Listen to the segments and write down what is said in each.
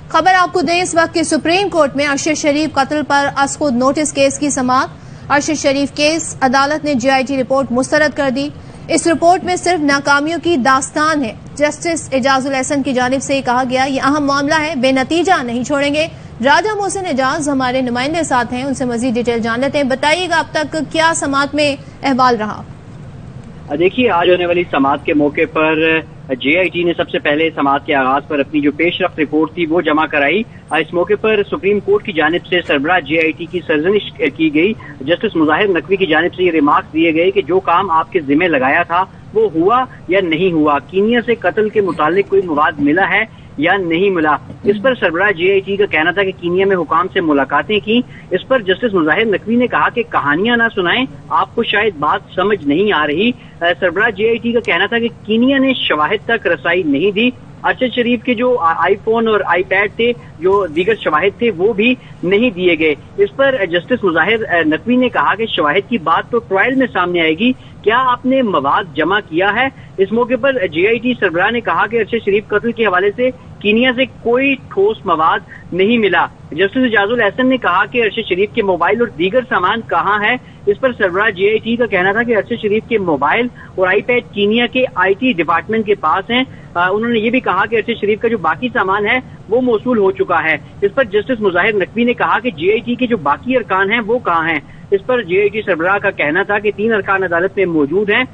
खबर आपको दें, इस वक्त की सुप्रीम कोर्ट में अरशद शरीफ कत्ल पर असखुद नोटिस केस की समाअत। अरशद शरीफ केस अदालत ने GIT रिपोर्ट मुस्तरद कर दी। इस रिपोर्ट में सिर्फ नाकामियों की दास्तान है। जस्टिस एजाजुल एहसन की जानिब से कहा गया, ये अहम मामला है, बेनतीजा नहीं छोड़ेंगे। राजा मोहसिन एजाज हमारे नुमाइंदे साथ हैं, उनसे मजीद डिटेल जान लेते हैं। बताइएगा अब तक क्या समाअत में अहवाल रहा? देखिए, आज होने वाली समाअत के मौके पर JIT ने सबसे पहले समाअत के आगाज पर अपनी जो पेशरफ्त रिपोर्ट थी वो जमा कराई। इस मौके पर सुप्रीम कोर्ट की जानिब से सरबराह JIT की सरजनिश की गई। जस्टिस मुजाहिर नकवी की जानिब से ये रिमार्क्स दिए गए कि जो काम आपके जिम्मे लगाया था वो हुआ या नहीं हुआ, कीनिया से कत्ल के मुतालिक कोई मवाद मिला है या नहीं मिला। इस पर सरबराह JIT का कहना था कि कीनिया में हुकाम से मुलाकातें की। इस पर जस्टिस मुजाहिर नकवी ने कहा कि कहानियां ना सुनाएं, आपको शायद बात समझ नहीं आ रही। सरबराह JIT का कहना था कि कीनिया ने शवाहिद तक रसाई नहीं दी। अरशद शरीफ के जो आईफोन और आईपैड थे, जो दीगर शवाहिद थे, वो भी नहीं दिए गए। इस पर जस्टिस मुजाहिर नकवी ने कहा कि शवाहिद की बात तो ट्रायल में सामने आएगी, क्या आपने मवाद जमा किया है? इस मौके पर JIT सरबराह ने कहा कि अरशद शरीफ कत्ल के हवाले से कीनिया से कोई ठोस मवाद नहीं मिला। जस्टिस एजाजुल एहसन ने कहा कि अरशद शरीफ के मोबाइल और दीगर सामान कहाँ है? इस पर सरबराह JIT का कहना था कि अरशद शरीफ के मोबाइल और आईपैड कीनिया के IT डिपार्टमेंट के पास हैं। उन्होंने ये भी कहा कि अरशद शरीफ का जो बाकी सामान है वो मौसूल हो चुका है। इस पर जस्टिस मुजाहिर नकवी ने कहा कि JIT के जो बाकी अरकान हैं वो कहाँ हैं? इस पर JIT सरबराह का कहना था कि 3 अरकान अदालत में मौजूद हैं,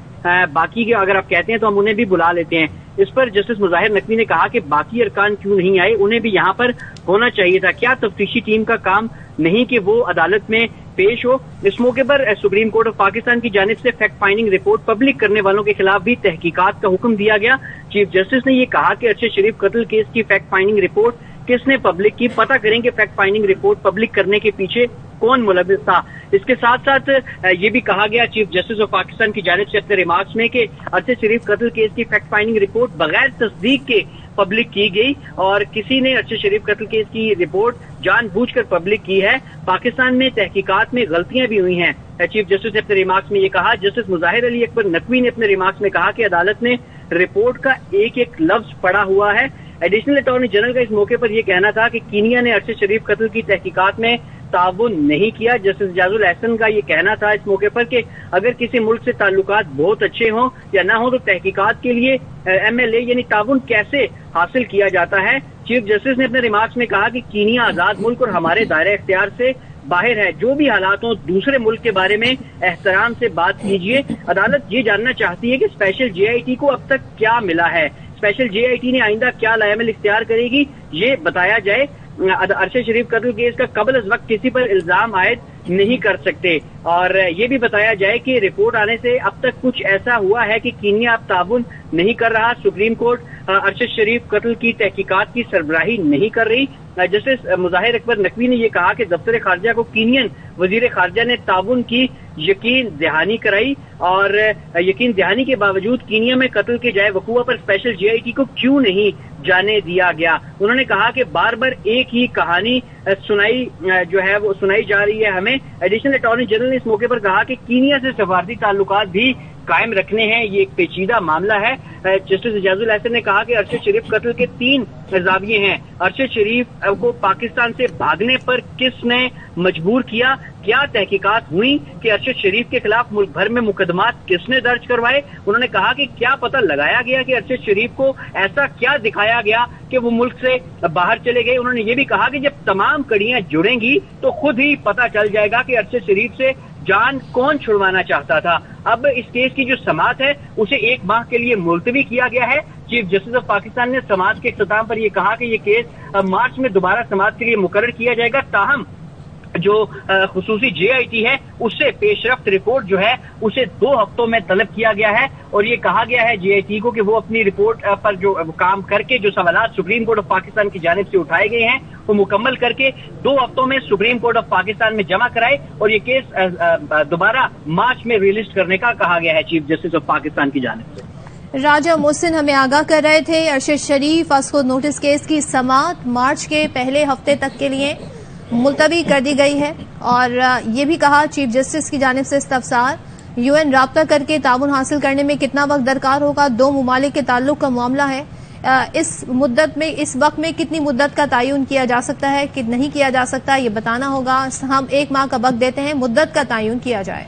बाकी के अगर आप कहते हैं तो हम उन्हें भी बुला लेते हैं। इस पर जस्टिस मुजाहिर नकवी ने कहा कि बाकी अरकान क्यों नहीं आए, उन्हें भी यहाँ पर होना चाहिए था। क्या तफ्तीशी टीम का काम नहीं कि वो अदालत में पेश हो? इस मौके पर सुप्रीम कोर्ट ऑफ पाकिस्तान की जानिब से फैक्ट फाइंडिंग रिपोर्ट पब्लिक करने वालों के खिलाफ भी तहकीकात का हुक्म दिया गया। चीफ जस्टिस ने ये कहा कि अरशद शरीफ कत्ल केस की फैक्ट फाइंडिंग रिपोर्ट किसने पब्लिक की, पता करेंगे फैक्ट फाइंडिंग रिपोर्ट पब्लिक करने के पीछे कौन मुलव्विस था। इसके साथ साथ ये भी कहा गया चीफ जस्टिस ऑफ पाकिस्तान की जानिब से अपने रिमार्क्स में कि अरशद शरीफ कत्ल केस की फैक्ट फाइंडिंग रिपोर्ट बगैर तस्दीक के पब्लिक की गई और किसी ने अरशद शरीफ कत्ल केस की रिपोर्ट जानबूझकर पब्लिक की है। पाकिस्तान में तहकीकात में गलतियां भी हुई हैं। चीफ जस्टिस ने अपने रिमार्क्स में ये कहा। जस्टिस मुजाहिर अली अकबर नकवी ने अपने रिमार्क्स में कहा कि अदालत ने रिपोर्ट का एक एक लफ्ज पढ़ा हुआ है। एडिशनल अटॉर्नी जनरल का इस मौके पर यह कहना था कि कीनिया ने अरशद शरीफ कत्ल की तहकीकात में ताउन नहीं किया। जस्टिस एजाजुल एहसन का ये कहना था इस मौके पर कि अगर किसी मुल्क से ताल्लुकात बहुत अच्छे हों या ना हो तो तहकीकात के लिए MLA यानी ताउन कैसे हासिल किया जाता है। चीफ जस्टिस ने अपने रिमार्क्स में कहा कि कीनिया आजाद मुल्क और हमारे दायरे इख्तियार से बाहर है, जो भी हालात हो दूसरे मुल्क के बारे में एहतराम से बात कीजिए। अदालत ये जानना चाहती है कि स्पेशल JIT को अब तक क्या मिला है, स्पेशल JIT ने आइंदा क्या लायमल इख्तियार करेगी, ये बताया जाए। अरशद शरीफ कत्ल केस का कबल अज वक्त किसी पर इल्जाम आयद नहीं कर सकते और ये भी बताया जाए कि रिपोर्ट आने से अब तक कुछ ऐसा हुआ है कि कीनिया अब ताउन नहीं कर रहा। सुप्रीम कोर्ट अरशद शरीफ कत्ल की तहकीकात की सरबराही नहीं कर रही। जस्टिस मुजाहिर अकबर नकवी ने यह कहा कि दफ्तर खारजा को कीनियन वजीर खारजा ने ताउन की यकीन दहानी कराई और यकीन दहानी के बावजूद कीनिया में कत्ल के जाए वकूआ पर स्पेशल JIT को क्यों नहीं जाने दिया गया। उन्होंने कहा कि बार बार एक ही कहानी सुनाई जा रही है हमें। एडिशनल अटॉर्नी जनरल ने इस मौके पर कहा कि कीनिया से सफारती ताल्लुकात भी कायम रखने हैं, ये एक पेचीदा मामला है। जस्टिस एजाजुल एहसन ने कहा कि अरशद शरीफ कत्ल के 3 जाविये हैं। अरशद शरीफ को पाकिस्तान से भागने पर किसने मजबूर किया, क्या तहकीकात हुई कि अरशद शरीफ के खिलाफ मुल्क भर में मुकदमात किसने दर्ज करवाए। उन्होंने कहा कि क्या पता लगाया गया कि अरशद शरीफ को ऐसा क्या दिखाया गया कि वो मुल्क से बाहर चले गए। उन्होंने ये भी कहा कि जब तमाम कड़ियां जुड़ेंगी तो खुद ही पता चल जाएगा कि अरशद शरीफ से जान कौन छुड़वाना चाहता था। अब इस केस की जो समाअत है उसे 1 माह के लिए मुलतवी किया गया है। चीफ जस्टिस ऑफ पाकिस्तान ने समाअत के इख्तिताम पर यह कहा कि यह केस मार्च में दोबारा समाअत के लिए मुकर्रर किया जाएगा। ताहम जो खुसूसी JIT है उससे पेशरफ्त रिपोर्ट जो है उसे 2 हफ्तों में तलब किया गया है और ये कहा गया है JIT को कि वो अपनी रिपोर्ट पर जो काम करके जो सवालात सुप्रीम कोर्ट ऑफ पाकिस्तान की जानिब से उठाए गए हैं वो मुकम्मल करके 2 हफ्तों में सुप्रीम कोर्ट ऑफ पाकिस्तान में जमा कराए और ये केस दोबारा मार्च में रिलिस्ट करने का कहा गया है चीफ जस्टिस ऑफ पाकिस्तान की जानिब से। राजा मोहसिन हमें आगाह कर रहे थे अरशद शरीफ असखुद नोटिस केस की समाअत मार्च के पहले हफ्ते तक के लिए मुलतवी कर दी गई है और ये भी कहा चीफ जस्टिस की जानिब से इस्तफसार UN राब्ता करके ताउन हासिल करने में कितना वक्त दरकार होगा, 2 मुमालिक के ताल्लुक का मामला है। اس مدت میں اس وقت میں کتنی مدت کا تعین کیا جا سکتا ہے کہ نہیں کیا جا سکتا یہ بتانا ہوگا. ہم 1 ماہ کا وقت دیتے ہیں مدت کا تعین کیا جائے.